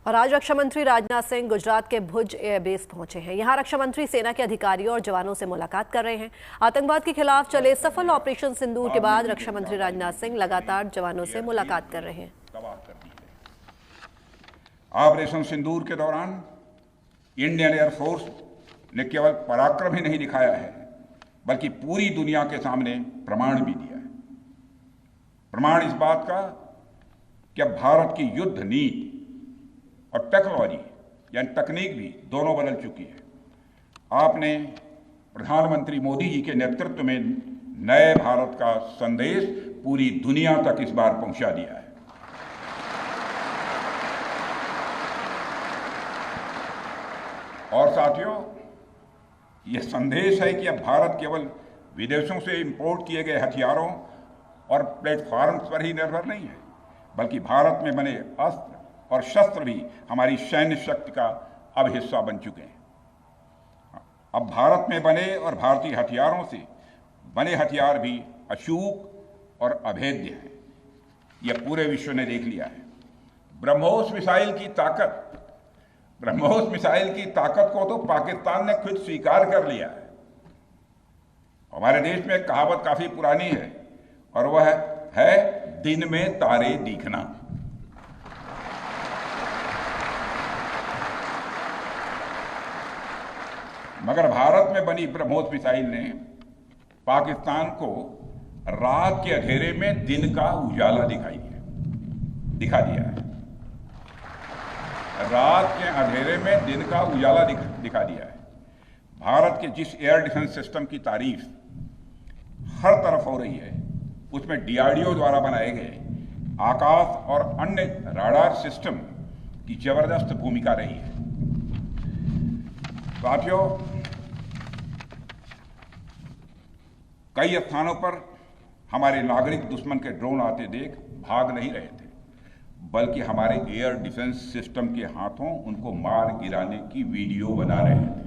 और आज रक्षा मंत्री राजनाथ सिंह गुजरात के भुज एयरबेस पहुंचे हैं। यहां रक्षा मंत्री सेना के अधिकारियों और जवानों से मुलाकात कर रहे हैं। आतंकवाद के खिलाफ चले सफल ऑपरेशन सिंदूर के बाद रक्षा मंत्री राजनाथ सिंह लगातार जवानों से मुलाकात कर रहे हैं। ऑपरेशन सिंदूर के दौरान इंडियन एयरफोर्स ने केवल पराक्रम ही नहीं दिखाया है, बल्कि पूरी दुनिया के सामने प्रमाण भी दिया है। प्रमाण इस बात का कि अब भारत की युद्ध नीति और टेक्नोलॉजी यानी तकनीक भी दोनों बदल चुकी है। आपने प्रधानमंत्री मोदी जी के नेतृत्व में नए भारत का संदेश पूरी दुनिया तक इस बार पहुंचा दिया है। और साथियों, यह संदेश है कि अब भारत केवल विदेशों से इंपोर्ट किए गए हथियारों और प्लेटफॉर्म्स पर ही निर्भर नहीं है, बल्कि भारत में बने अस्त्र और शस्त्र भी हमारी सैन्य शक्ति का अब हिस्सा बन चुके हैं। अब भारत में बने और भारतीय हथियारों से बने हथियार भी अचूक और अभेद्य हैं। यह पूरे विश्व ने देख लिया है। ब्रह्मोस मिसाइल की ताकत को तो पाकिस्तान ने खुद स्वीकार कर लिया है। हमारे देश में एक कहावत काफी पुरानी है और वह है दिन में तारे दिखना। मगर भारत में बनी ब्रह्मोस मिसाइल ने पाकिस्तान को रात के अंधेरे में दिन का उजाला दिखा दिया है। रात के अंधेरे में दिन का उजाला दिखा दिया है। भारत के जिस एयर डिफेंस सिस्टम की तारीफ हर तरफ हो रही है, उसमें डीआरडीओ द्वारा बनाए गए आकाश और अन्य राडार सिस्टम की जबरदस्त भूमिका रही है। साथियों, कई स्थानों पर हमारे नागरिक दुश्मन के ड्रोन आते देख भाग नहीं रहे थे, बल्कि हमारे एयर डिफेंस सिस्टम के हाथों उनको मार गिराने की वीडियो बना रहे थे।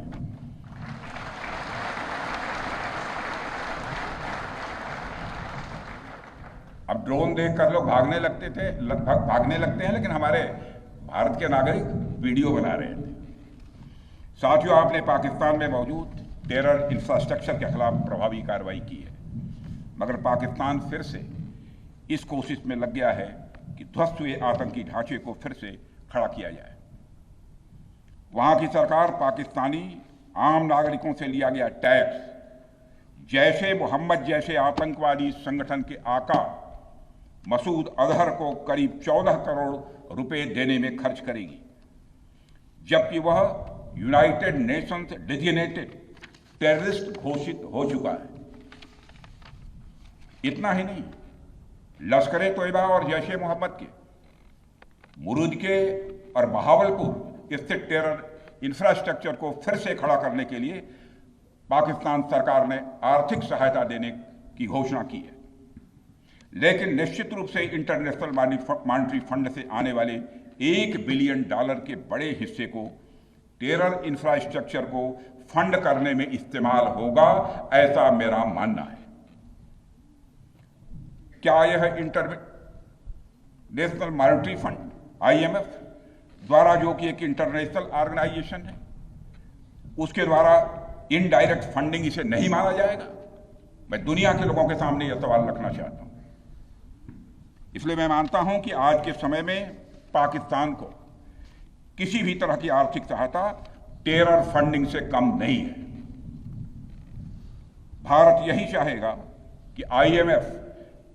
अब ड्रोन देखकर लोग भागने लगते हैं, लेकिन हमारे भारत के नागरिक वीडियो बना रहे थे। साथियों, आपने पाकिस्तान में मौजूद टेरर इंफ्रास्ट्रक्चर के खिलाफ प्रभावी कार्रवाई की है, मगर पाकिस्तान फिर से इस कोशिश में लग गया है कि ध्वस्त हुए आतंकी ढांचे को फिर से खड़ा किया जाए। वहां की सरकार पाकिस्तानी आम नागरिकों से लिया गया टैक्स जैशे मोहम्मद जैसे आतंकवादी संगठन के आका मसूद अजहर को करीब 14 करोड़ रुपए देने में खर्च करेगी, जबकि वह यूनाइटेड नेशंस डेजिग्नेटेड टेररिस्ट घोषित हो चुका है। इतना ही नहीं, लश्कर-ए-तोयबा और जैश-ए मोहम्मद के मुरुद के और बहावलपुर स्थित टेरर इंफ्रास्ट्रक्चर को फिर से खड़ा करने के लिए पाकिस्तान सरकार ने आर्थिक सहायता देने की घोषणा की है। लेकिन निश्चित रूप से इंटरनेशनल मॉनेटरी फंड से आने वाले $1 बिलियन के बड़े हिस्से को टेरर इंफ्रास्ट्रक्चर को फंड करने में इस्तेमाल होगा, ऐसा मेरा मानना है। क्या यह इंटरनेशनल मॉनेटरी फंड IMF द्वारा, जो कि एक इंटरनेशनल ऑर्गेनाइजेशन है, उसके द्वारा इनडायरेक्ट फंडिंग इसे नहीं माना जाएगा? मैं दुनिया के लोगों के सामने यह सवाल रखना चाहता हूं। इसलिए मैं मानता हूं कि आज के समय में पाकिस्तान को किसी भी तरह की आर्थिक सहायता टेरर फंडिंग से कम नहीं है। भारत यही चाहेगा कि IMF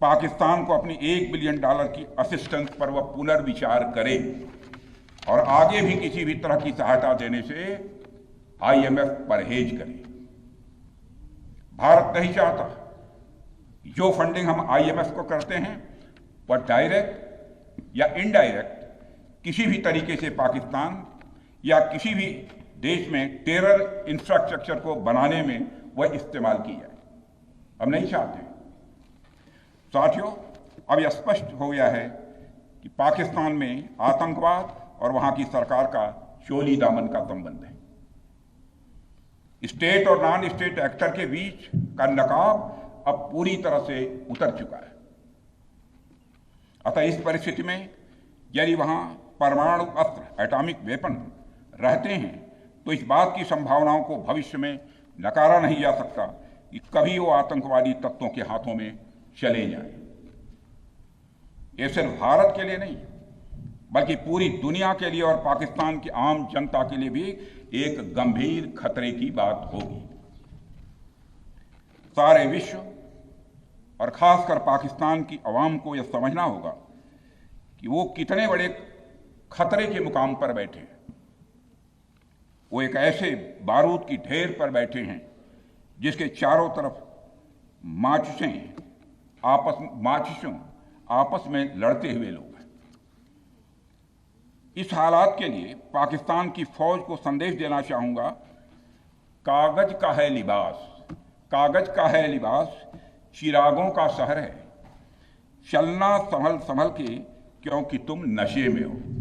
पाकिस्तान को अपनी $1 बिलियन की असिस्टेंस पर वह पुनर्विचार करे और आगे भी किसी भी तरह की सहायता देने से IMF परहेज करे। भारत नहीं चाहता जो फंडिंग हम IMF को करते हैं वह डायरेक्ट या इनडायरेक्ट किसी भी तरीके से पाकिस्तान या किसी भी देश में टेरर इंफ्रास्ट्रक्चर को बनाने में वह इस्तेमाल की जाए। हम नहीं चाहते। साथियों, अब यह स्पष्ट हो गया है कि पाकिस्तान में आतंकवाद और वहां की सरकार का चोली दामन का संबंध है। स्टेट और नॉन स्टेट एक्टर के बीच का नकाब अब पूरी तरह से उतर चुका है। अतः इस परिस्थिति में यदि वहां परमाणु अस्त्र एटॉमिक वेपन रहते हैं तो इस बात की संभावनाओं को भविष्य में नकारा नहीं जा सकता कि कभी वो आतंकवादी तत्वों के हाथों में चले जाएं। ये सिर्फ भारत के लिए नहीं बल्कि पूरी दुनिया के लिए और पाकिस्तान की आम जनता के लिए भी एक गंभीर खतरे की बात होगी। सारे विश्व और खासकर पाकिस्तान की आवाम को यह समझना होगा कि वो कितने बड़े खतरे के मुकाम पर बैठे हैं। वो एक ऐसे बारूद की ढेर पर बैठे हैं जिसके चारों तरफ माचिसें आपस में लड़ते हुए लोग हैं। इस हालात के लिए पाकिस्तान की फौज को संदेश देना चाहूंगा, कागज का है लिबास, कागज का है लिबास, चिरागों का शहर है, चलना संभल संभल के क्योंकि तुम नशे में हो।